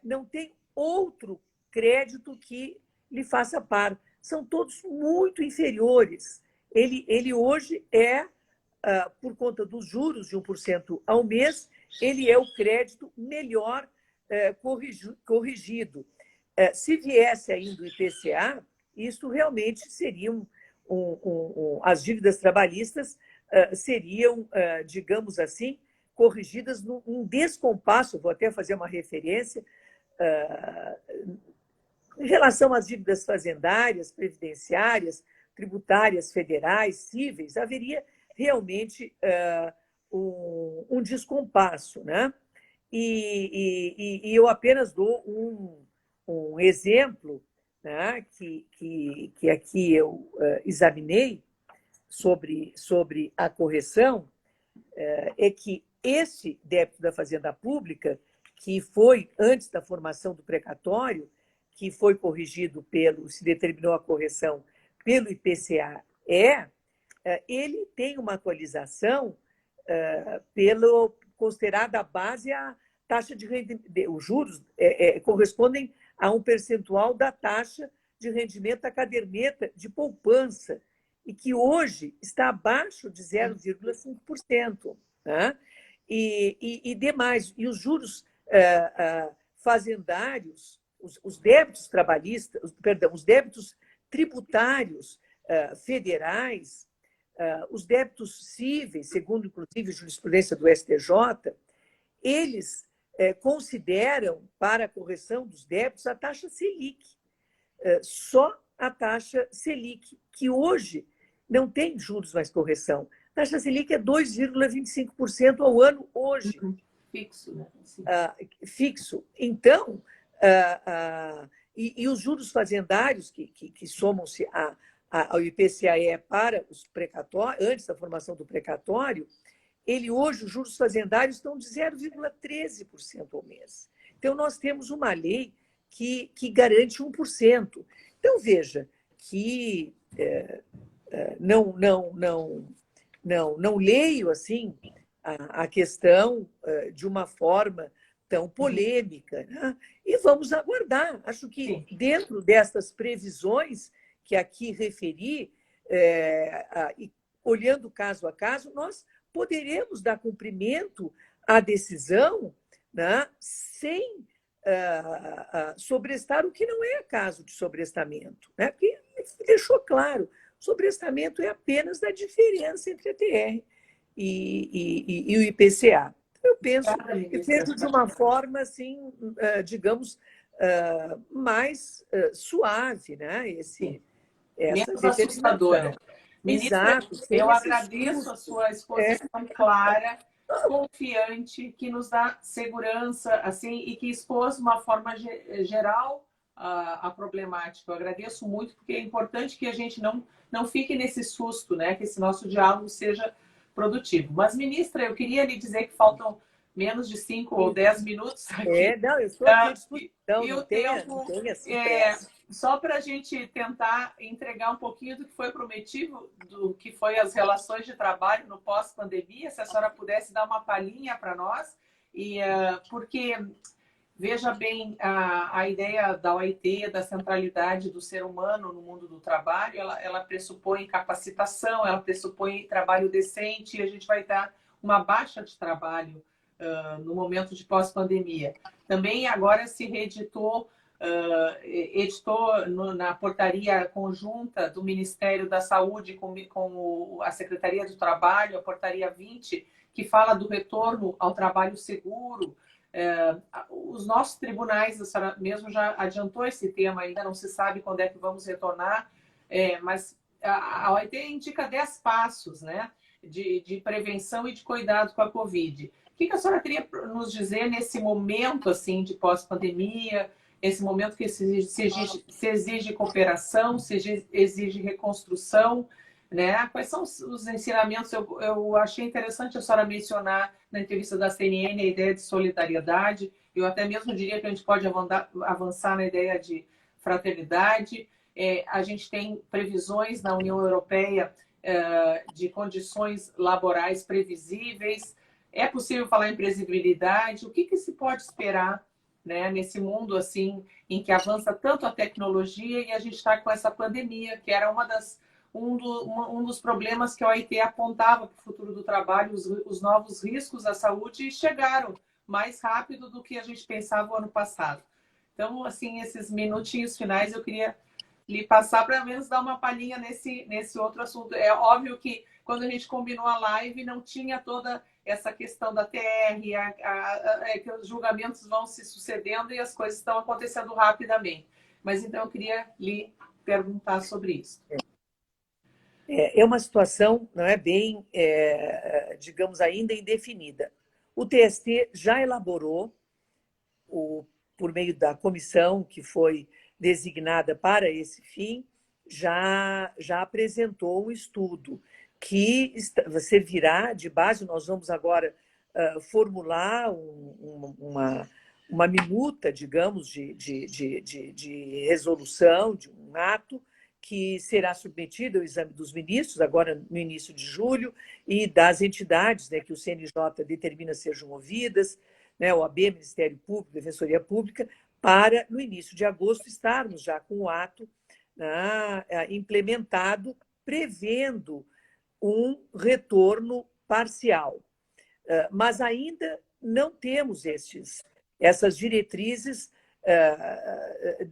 não tem outro crédito que lhe faça par. São todos muito inferiores. Ele hoje por conta dos juros de 1% ao mês, ele é o crédito melhor corrigido. se viesse ainda o IPCA, isso realmente seria as dívidas trabalhistas seriam, digamos assim, corrigidas num descompasso, vou até fazer uma referência, em relação às dívidas fazendárias, previdenciárias, tributárias, federais, cíveis, haveria realmente um descompasso, né? E eu apenas dou um exemplo, né, que aqui eu examinei sobre a correção, é que esse débito da Fazenda Pública, que foi antes da formação do precatório, que foi corrigido se determinou a correção pelo IPCA, ele tem uma atualização considerada a base a taxa de rendimento. Os juros correspondem a um percentual da taxa de rendimento da caderneta de poupança, e que hoje está abaixo de 0,5%. Né? E demais. E os juros fazendários, os débitos trabalhistas, perdão, os débitos tributários federais, os débitos cíveis, segundo, inclusive, a jurisprudência do STJ, eles consideram, para a correção dos débitos, a taxa Selic. Só a taxa Selic, que hoje não tem juros mais correção. A taxa Selic é 2,25% ao ano hoje. Fixo, né? Fixo. Então, e os juros fazendários, que somam-se ao IPCA para os precatórios, antes da formação do precatório, hoje, os juros fazendários estão de 0,13% ao mês. Então, nós temos uma lei que garante 1%. Então, veja que não leio assim a questão de uma forma tão polêmica, né? E vamos aguardar. Acho que dentro dessas previsões que aqui referi, olhando caso a caso, nós poderemos dar cumprimento à decisão, né, sem sobrestar o que não é caso de sobrestamento, né? Porque deixou claro, sobrestamento é apenas da diferença entre a TR e o IPCA. Eu penso de uma forma, assim, digamos, mais suave, né? Menos assustadora. Ministra, eu agradeço a sua exposição clara, confiante, que nos dá segurança, assim, e que expôs de uma forma geral a problemática. Eu agradeço muito, porque é importante que a gente não fique nesse susto, né? Que esse nosso diálogo seja produtivo. Mas, ministra, eu queria lhe dizer que faltam menos de 5 ou 10 minutos aqui. Não, eu estou aqui à disposição. E o tempo, só para a gente tentar entregar um pouquinho do que foi prometido, do que foi as relações de trabalho no pós-pandemia, se a senhora pudesse dar uma palhinha para nós, porque, veja bem, a ideia da OIT, da centralidade do ser humano no mundo do trabalho, ela pressupõe capacitação, ela pressupõe trabalho decente, e a gente vai dar uma baixa de trabalho no momento de pós-pandemia. Também agora se reeditou, editou na portaria conjunta do Ministério da Saúde com a Secretaria do Trabalho, a portaria 20, que fala do retorno ao trabalho seguro. Os nossos tribunais, a senhora mesmo já adiantou esse tema, ainda não se sabe quando é que vamos retornar, mas a OIT indica 10 passos, né, de prevenção e de cuidado com a Covid. O que a senhora queria nos dizer nesse momento assim, de pós-pandemia, esse momento que se exige cooperação, se exige reconstrução, né? Quais são os ensinamentos? Eu achei interessante a senhora mencionar na entrevista da CNN a ideia de solidariedade. Eu até mesmo diria que a gente pode avançar na ideia de fraternidade. A gente tem previsões na União Europeia de condições laborais previsíveis. É possível falar em previsibilidade? O que se pode esperar, né, nesse mundo assim em que avança tanto a tecnologia e a gente está com essa pandemia, que era um dos problemas que a OIT apontava para o futuro do trabalho, os novos riscos à saúde, e chegaram mais rápido do que a gente pensava o ano passado. Então, assim, esses minutinhos finais eu queria lhe passar para menos dar uma palhinha nesse outro assunto. É óbvio que quando a gente combinou a live não tinha toda essa questão da TR, que os julgamentos vão se sucedendo e as coisas estão acontecendo rapidamente. Mas então eu queria lhe perguntar sobre isso. É uma situação, não é bem, digamos, ainda indefinida. O TST já elaborou, por meio da comissão que foi designada para esse fim, já apresentou um estudo que servirá de base. Nós vamos agora formular uma minuta, digamos, de resolução, de um ato, que será submetido ao exame dos ministros, agora no início de julho, e das entidades, né, que o CNJ determina sejam ouvidas, né, OAB, Ministério Público, Defensoria Pública, para, no início de agosto, estarmos já com o ato, né, implementado, prevendo um retorno parcial. Mas ainda não temos essas diretrizes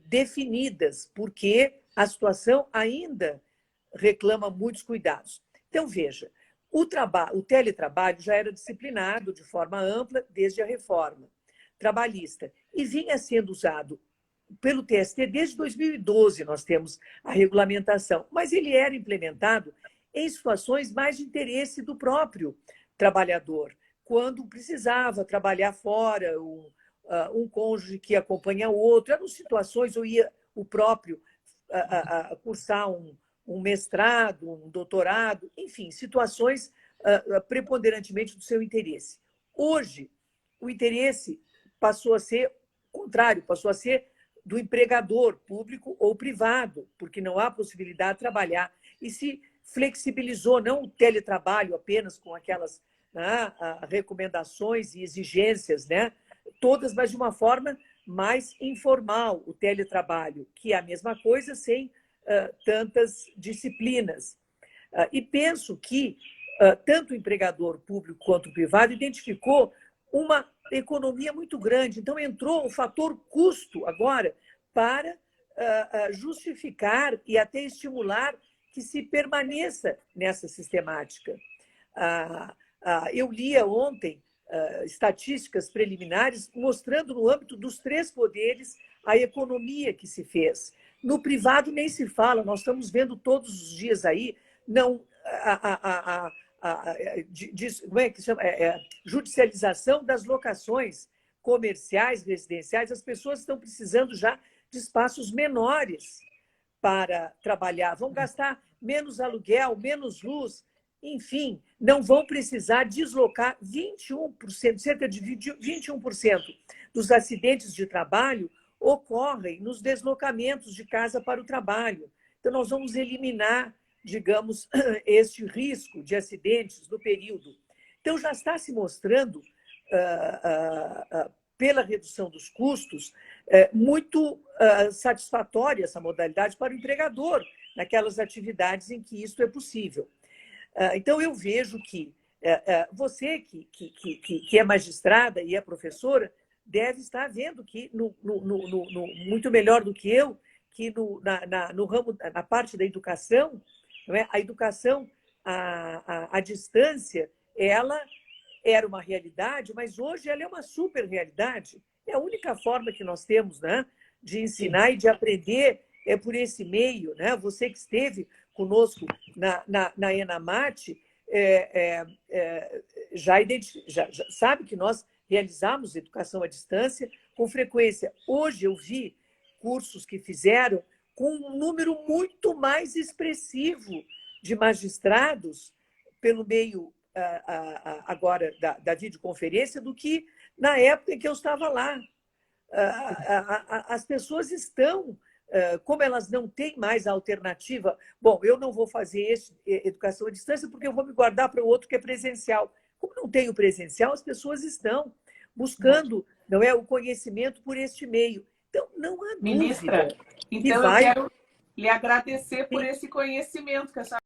definidas, porque a situação ainda reclama muitos cuidados. Então, veja, o teletrabalho já era disciplinado de forma ampla desde a reforma trabalhista e vinha sendo usado pelo TST desde 2012. Nós temos a regulamentação, mas ele era implementado em situações mais de interesse do próprio trabalhador, quando precisava trabalhar fora, um cônjuge que acompanha o outro, eram situações, ou ia o próprio cursar um mestrado, um doutorado, enfim, situações preponderantemente do seu interesse. Hoje, o interesse passou a ser contrário, passou a ser do empregador, público ou privado, porque não há possibilidade de trabalhar. E se flexibilizou, não o teletrabalho apenas com aquelas recomendações e exigências, né, todas, mas de uma forma mais informal, o teletrabalho, que é a mesma coisa sem tantas disciplinas. E penso que tanto o empregador público quanto o privado identificou uma economia muito grande. Então, entrou o fator custo agora para justificar e até estimular que se permaneça nessa sistemática. Eu lia ontem estatísticas preliminares mostrando, no âmbito dos 3 poderes, a economia que se fez. No privado nem se fala, nós estamos vendo todos os dias aí, não, como é que chama? Judicialização das locações comerciais, residenciais. As pessoas estão precisando já de espaços menores para trabalhar, vão gastar menos aluguel, menos luz, enfim, não vão precisar deslocar 21%, cerca de 21% dos acidentes de trabalho ocorrem nos deslocamentos de casa para o trabalho. Então, nós vamos eliminar, digamos, este risco de acidentes no período. Então, já está se mostrando, pela redução dos custos, muito satisfatória essa modalidade para o empregador, naquelas atividades em que isso é possível. Então, eu vejo que você, que é magistrada e é professora, deve estar vendo que, muito melhor do que eu, que no ramo, na parte da educação, não é? A educação à distância, ela era uma realidade, mas hoje ela é uma super realidade. É a única forma que nós temos, né, de ensinar e de aprender por esse meio, né? Você que esteve conosco na ENAMAT, já sabe que nós realizamos educação à distância com frequência. Hoje eu vi cursos que fizeram com um número muito mais expressivo de magistrados pelo meio agora da videoconferência do que na época em que eu estava lá. As pessoas estão, como elas não têm mais alternativa, bom, eu não vou fazer educação à distância porque eu vou me guardar para o outro que é presencial. Como não tem o presencial, as pessoas estão buscando, não é, o conhecimento por este meio. Então, não há Ministra, dúvida. então eu quero lhe agradecer por esse conhecimento que a senhora